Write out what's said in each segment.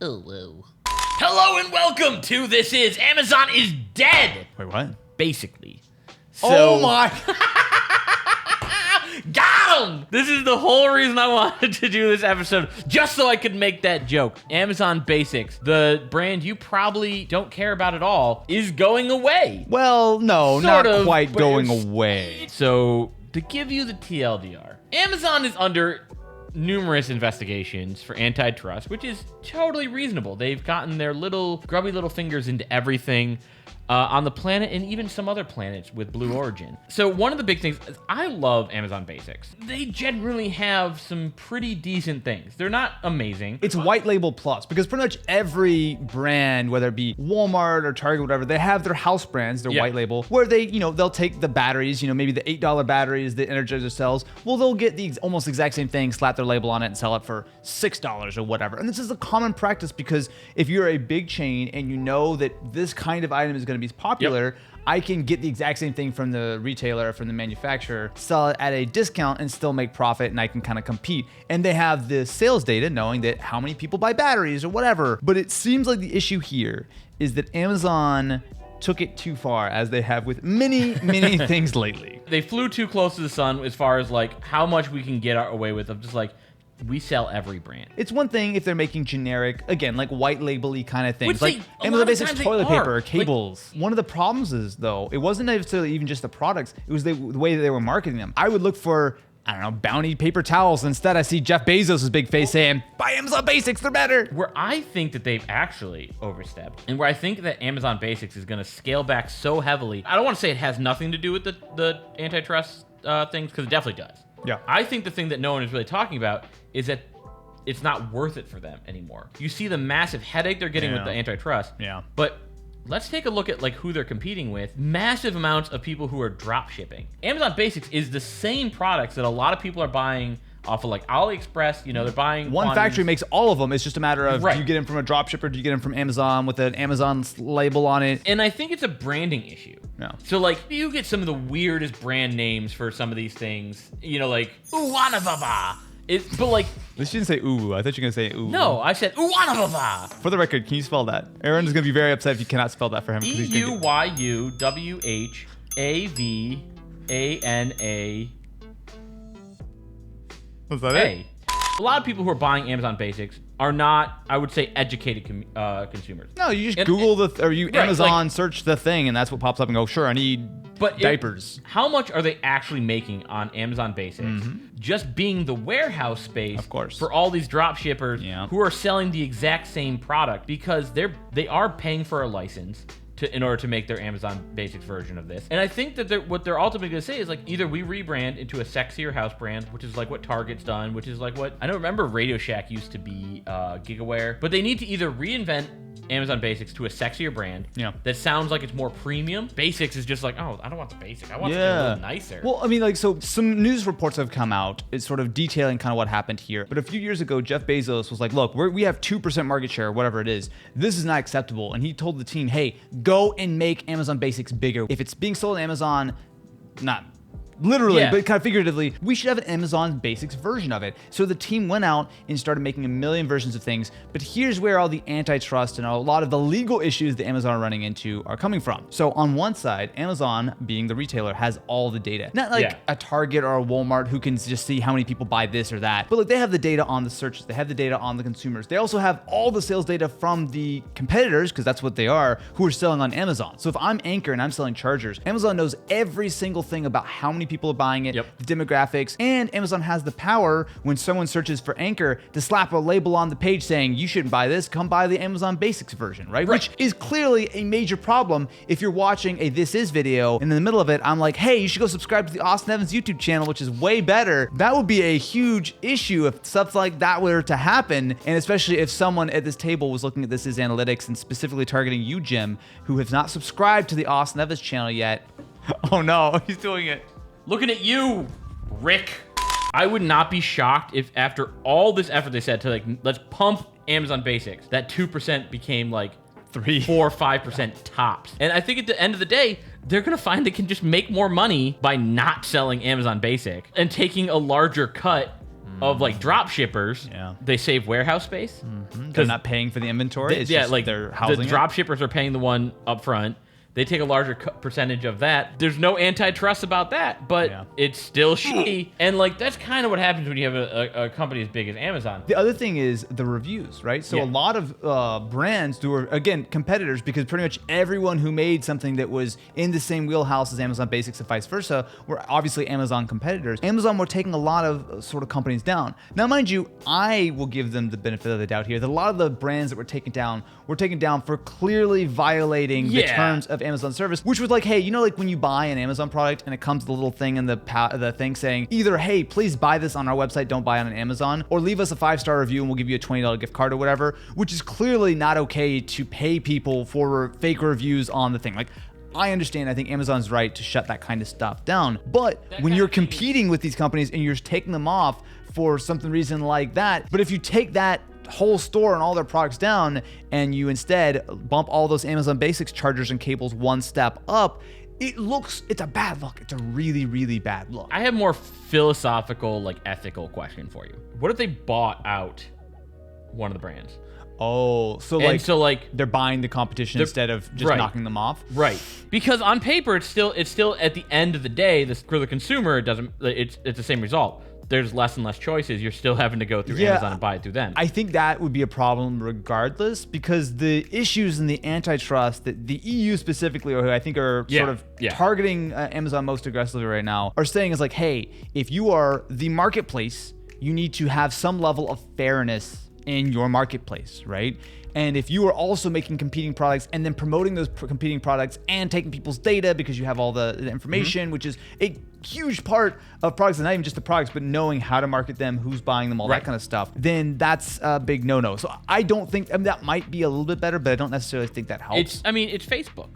Oh, whoa. Hello and welcome to This Is Amazon is Dead. Wait, what? Basically. Oh my! Got him! This is the whole reason I wanted to do this episode, just so I could make that joke. Amazon Basics, the brand you probably don't care about at all, is going away. Well, no, Sort not of, quite but going it's- away. So, to give you the TLDR, Amazon is under numerous investigations for antitrust, which is totally reasonable. They've gotten their little grubby little fingers into everything on the planet and even some other planets with Blue Origin. So one of the big things is I love Amazon Basics. They generally have some pretty decent things. They're not amazing. It's white label plus, because pretty much every brand, whether it be Walmart or Target, whatever, they have their house brands, their white label, where they, they'll take the batteries, maybe the $8 batteries that Energizer sells. Well, they'll get the almost exact same thing, slap their label on it, and sell it for $6 or whatever. And this is a common practice because if you're a big chain and you know that this kind of item is going to be popular, I can get the exact same thing from the retailer, from the manufacturer, sell it at a discount and still make profit, and I can kind of compete. And they have the sales data knowing that how many people buy batteries or whatever. But it seems like the issue here is that Amazon took it too far, as they have with many things lately. They flew too close to the sun as far as like how much we can get away with of just like, we sell every brand. It's one thing if they're making generic, again, like white label-y kind of things, Which like a Amazon lot of Basics times they toilet are. paper, cables. One of the problems is, though, it wasn't necessarily even just the products, it was the way that they were marketing them. I would look for, I don't know, Bounty paper towels. Instead, I see Jeff Bezos' big face saying, buy Amazon Basics, they're better. Where I think that they've actually overstepped, and where I think that Amazon Basics is going to scale back so heavily, I don't want to say it has nothing to do with the antitrust things, because it definitely does. Yeah. I think the thing that no one is really talking about is that it's not worth it for them anymore. You see the massive headache they're getting with the antitrust. Yeah. But let's take a look at like who they're competing with. Massive amounts of people who are drop shipping. Amazon Basics is the same products that a lot of people are buying off of like AliExpress. They're buying One factory makes all of them. It's just a matter of, Right. do you get them from a drop shipper? Do you get them from Amazon with an Amazon label on it? And I think it's a branding issue. Yeah. So like you get some of the weirdest brand names for some of these things. Like Uwanababa. But like, This shouldn't say ooh. I thought you were going to say ooh. no, I said Uwanababa. For the record, can you spell that? Aaron is going to be very upset if you cannot spell that for him. 'cause he's gonna get- EUYUWHAVANA. Was that it? A lot of people who are buying Amazon Basics are not, I would say, educated consumers. No, you just And- Google or you Right, Amazon like- search the thing, and that's what pops up and go, sure, I need diapers. How much are they actually making on Amazon Basics? Just being the warehouse space, Of course. for all these drop shippers Yeah. who are selling the exact same product, because they are paying for a license in order to make their Amazon Basics version of this. And I think that what they're ultimately going to say is like, either we rebrand into a sexier house brand, which is like what Target's done, which is like what, I don't remember Radio Shack used to be GigaWare, but they need to either reinvent Amazon Basics to a sexier brand that sounds like it's more premium. Basics is just like, oh, I don't want the basic. I want something a little nicer. Well, I mean, like, so some news reports have come out. It's sort of detailing kind of what happened here. But a few years ago, Jeff Bezos was like, look, we have 2% market share, whatever it is. This is not acceptable. And he told the team, hey, go and make Amazon Basics bigger. If it's being sold on Amazon, not literally, but kind of figuratively, we should have an Amazon Basics version of it. So the team went out and started making a million versions of things. But here's where all the antitrust and a lot of the legal issues that Amazon are running into are coming from. So on one side, Amazon, being the retailer, has all the data. Not like a Target or a Walmart who can just see how many people buy this or that. But like, they have the data on the searches. They have the data on the consumers. They also have all the sales data from the competitors, because that's what they are, who are selling on Amazon. So if I'm Anchor and I'm selling chargers, Amazon knows every single thing about how many people are buying it, the demographics, and Amazon has the power when someone searches for Anchor to slap a label on the page saying, you shouldn't buy this, come buy the Amazon Basics version, right? Which is clearly a major problem if you're watching a This Is video and in the middle of it, I'm like, hey, you should go subscribe to the Austin Evans YouTube channel, which is way better. That would be a huge issue if stuff like that were to happen, and especially if someone at this table was looking at This Is Analytics and specifically targeting you, Jim, who have not subscribed to the Austin Evans channel yet. Oh no, he's doing it. Looking at you, Rick. I would not be shocked if after all this effort they said to like, let's pump Amazon Basics, that 2% became like 3, 4, 5% tops. And I think at the end of the day, they're gonna find they can just make more money by not selling Amazon Basic and taking a larger cut of like drop shippers. Yeah. They save warehouse space. They're not paying for the inventory. It's just like they're housing the drop shippers are paying the one up front. They take a larger percentage of that. There's no antitrust about that, but it's still shitty. And like that's kind of what happens when you have a company as big as Amazon. The other thing is the reviews, right? So a lot of brands who are, again, competitors, because pretty much everyone who made something that was in the same wheelhouse as Amazon Basics and vice versa were obviously Amazon competitors. Amazon were taking a lot of sort of companies down. Now, mind you, I will give them the benefit of the doubt here that a lot of the brands that were taken down for clearly violating the terms of Amazon service, which was like, hey, you know, like when you buy an Amazon product and it comes the little thing in the thing saying either, hey, please buy this on our website, don't buy it on Amazon, or leave us a 5-star review and we'll give you a $20 gift card or whatever, which is clearly not okay to pay people for fake reviews on the thing. Like, I understand, I think Amazon's right to shut that kind of stuff down, but when you're competing with these companies and you're taking them off for something reason like that, but if you take that whole store and all their products down and you instead bump all those Amazon Basics chargers and cables one step up, it's a bad look. It's a really, really bad look. I have more philosophical, like ethical question for you. What if they bought out one of the brands? Oh, so like they're buying the competition instead of just knocking them off? Right. Because on paper, it's still at the end of the day, for the consumer, it's the same result. There's less and less choices. You're still having to go through Amazon and buy it through them. I think that would be a problem regardless, because the issues in the antitrust that the EU specifically, or who I think are sort of targeting Amazon most aggressively right now, are saying is like, hey, if you are the marketplace, you need to have some level of fairness in your marketplace, right? And if you are also making competing products and then promoting those competing products and taking people's data because you have all the information, which is a huge part of products, and not even just the products, but knowing how to market them, who's buying them, all that kind of stuff, then that's a big no-no. So I don't think, that might be a little bit better, but I don't necessarily think that helps. It's Facebook.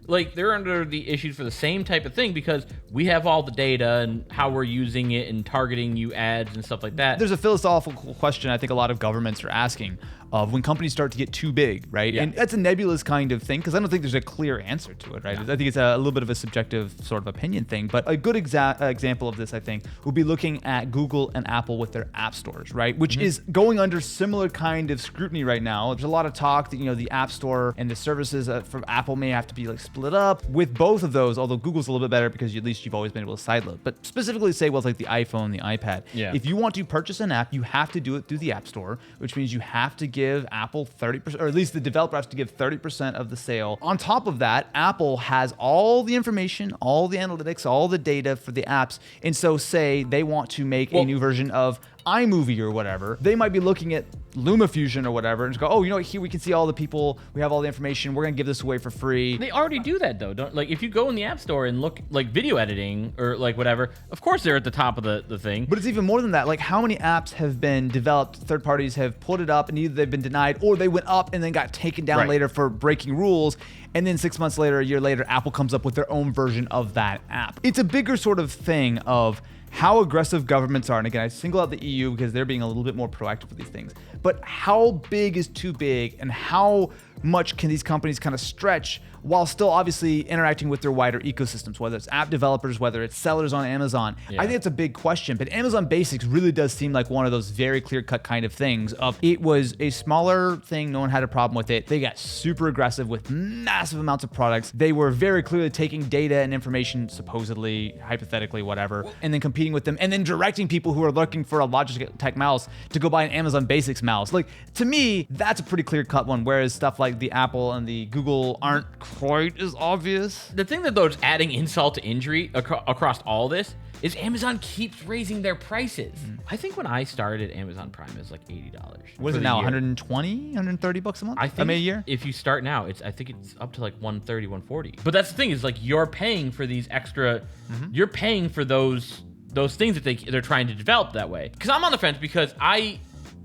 Like, they're under the issues for the same type of thing because we have all the data and how we're using it and targeting you ads and stuff like that. There's a philosophical question I think a lot of governments are asking of when companies start to get too big, right? Yeah. And that's a nebulous kind of thing because I don't think there's a clear answer to it, right? Yeah. I think it's a little bit of a subjective sort of opinion thing. But a good example of this, I think, would be looking at Google and Apple with their app stores, right? Which is going under similar kind of scrutiny right now. There's a lot of talk that, the App Store and the services from Apple may have to be like split up. With both of those, although Google's a little bit better because at least you've always been able to sideload. But specifically say, well, it's like the iPhone, the iPad. Yeah. If you want to purchase an app, you have to do it through the App Store, which means you have to give Apple 30%, or at least the developer has to give 30% of the sale. On top of that, Apple has all the information, all the analytics, all the data for the apps. And so say they want to make a new version of iMovie or whatever, they might be looking at LumaFusion or whatever and just go, oh, you know what, here we can see all the people, we have all the information, we're gonna give this away for free. They already do that though. If you go in the App Store and look like video editing or like whatever, of course they're at the top of the thing. But it's even more than that. Like, how many apps have been developed, third parties have put it up and either they've been denied or they went up and then got taken down later for breaking rules. And then 6 months later, a year later, Apple comes up with their own version of that app. It's a bigger sort of thing of how aggressive governments are. And again, I single out the EU because they're being a little bit more proactive with these things. But how big is too big and how much can these companies kind of stretch while still obviously interacting with their wider ecosystems, whether it's app developers, whether it's sellers on Amazon. I think it's a big question, but Amazon Basics really does seem like one of those very clear-cut kind of things of it was a smaller thing, no one had a problem with it. They got super aggressive with massive amounts of products. They were very clearly taking data and information, supposedly, hypothetically, whatever, and then competing with them, and then directing people who are looking for a Logitech mouse to go buy an Amazon Basics mouse. Like, to me, that's a pretty clear-cut one, whereas stuff like the Apple and the Google aren't quite as obvious. The thing that though is adding insult to injury across all this is Amazon keeps raising their prices. I think when I started Amazon Prime, it was like $80. What is it now? 120, 130 bucks a month? I think a year? If you start now, I think it's up to like 130, 140. But that's the thing is like you're paying for these extra, you're paying for those things that they're trying to develop that way. Because I'm on the fence because I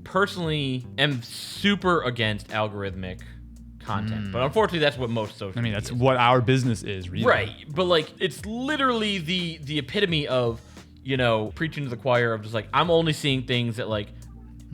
personally am super against algorithmic content, but unfortunately that's what most social media that's what our business is, really. Right, but like it's literally the epitome of preaching to the choir of just like I'm only seeing things that like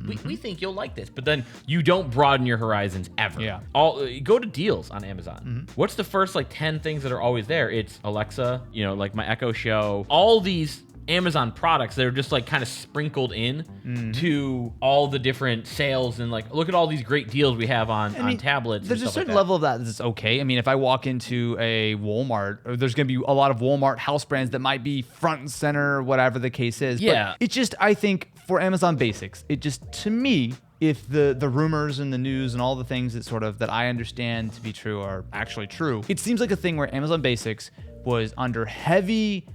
we think you'll like this, but then you don't broaden your horizons ever. Go to deals on Amazon. What's the first like 10 things that are always there? It's Alexa, like my Echo Show, all these Amazon products that are just like kind of sprinkled in to all the different sales, and like, look at all these great deals we have on tablets. There's and a stuff certain like that. level of that that's okay. I mean, if I walk into a Walmart, there's going to be a lot of Walmart house brands that might be front and center, whatever the case is. Yeah. But it just, I think for Amazon Basics, it just, to me, if the rumors and the news and all the things that sort of that I understand to be true are actually true, it seems like a thing where Amazon Basics was under heavy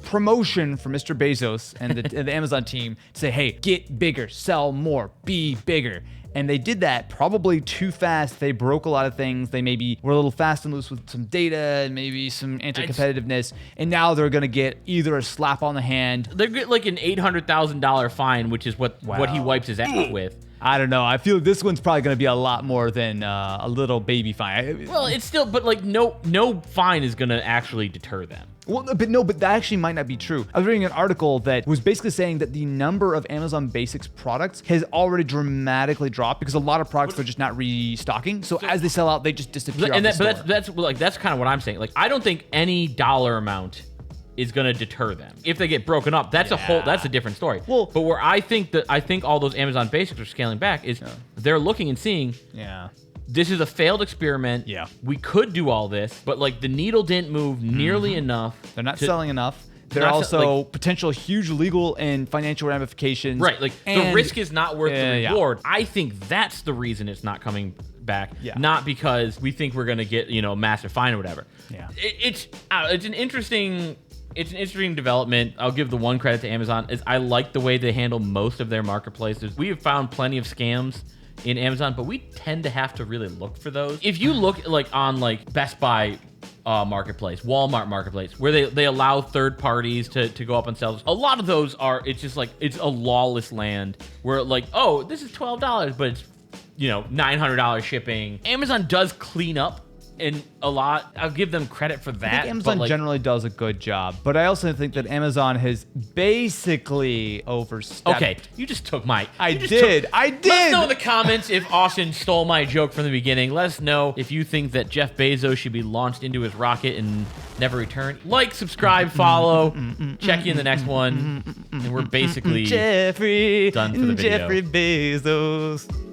promotion from Mr. Bezos and the Amazon team to say, hey, get bigger, sell more, be bigger. And they did that probably too fast. They broke a lot of things. They maybe were a little fast and loose with some data and maybe some anti-competitiveness. And now they're going to get either a slap on the hand. They get like an $800,000 fine, which is what he wipes his ass with. I don't know. I feel this one's probably going to be a lot more than a little baby fine. Well, it's still, but like no fine is going to actually deter them. Well, but that actually might not be true. I was reading an article that was basically saying that the number of Amazon Basics products has already dramatically dropped because a lot of products they're just not restocking. So as they sell out, they just disappear. And off the but store. that's kind of what I'm saying. Like, I don't think any dollar amount is going to deter them. If they get broken up, that's a different story. Well, but where I think all those Amazon Basics are scaling back is they're looking and seeing, this is a failed experiment. Yeah. We could do all this, but like the needle didn't move nearly enough. They're not selling enough. They're also potential huge legal and financial ramifications. Right. Like the risk is not worth the reward. Yeah. I think that's the reason it's not coming back. Yeah. Not because we think we're going to get, a massive fine or whatever. Yeah. It's an interesting development. I'll give the one credit to Amazon is I like the way they handle most of their marketplaces. We have found plenty of scams in Amazon, but we tend to have to really look for those. If you look like on like Best Buy marketplace, Walmart marketplace, where they allow third parties to go up on sales, a lot of those are, it's just like, it's a lawless land where like, oh, this is $12, but it's, $900 shipping. Amazon does clean up in a lot. I'll give them credit for that. I think Amazon generally does a good job, but I also think that Amazon has basically overstepped. Okay, you just took my... I did. Let us know in the comments if Austin stole my joke from the beginning. Let us know if you think that Jeff Bezos should be launched into his rocket and never return. Like, subscribe, follow. Check you in the next one. And we're basically Jeffrey, done for the video. Jeffrey Bezos.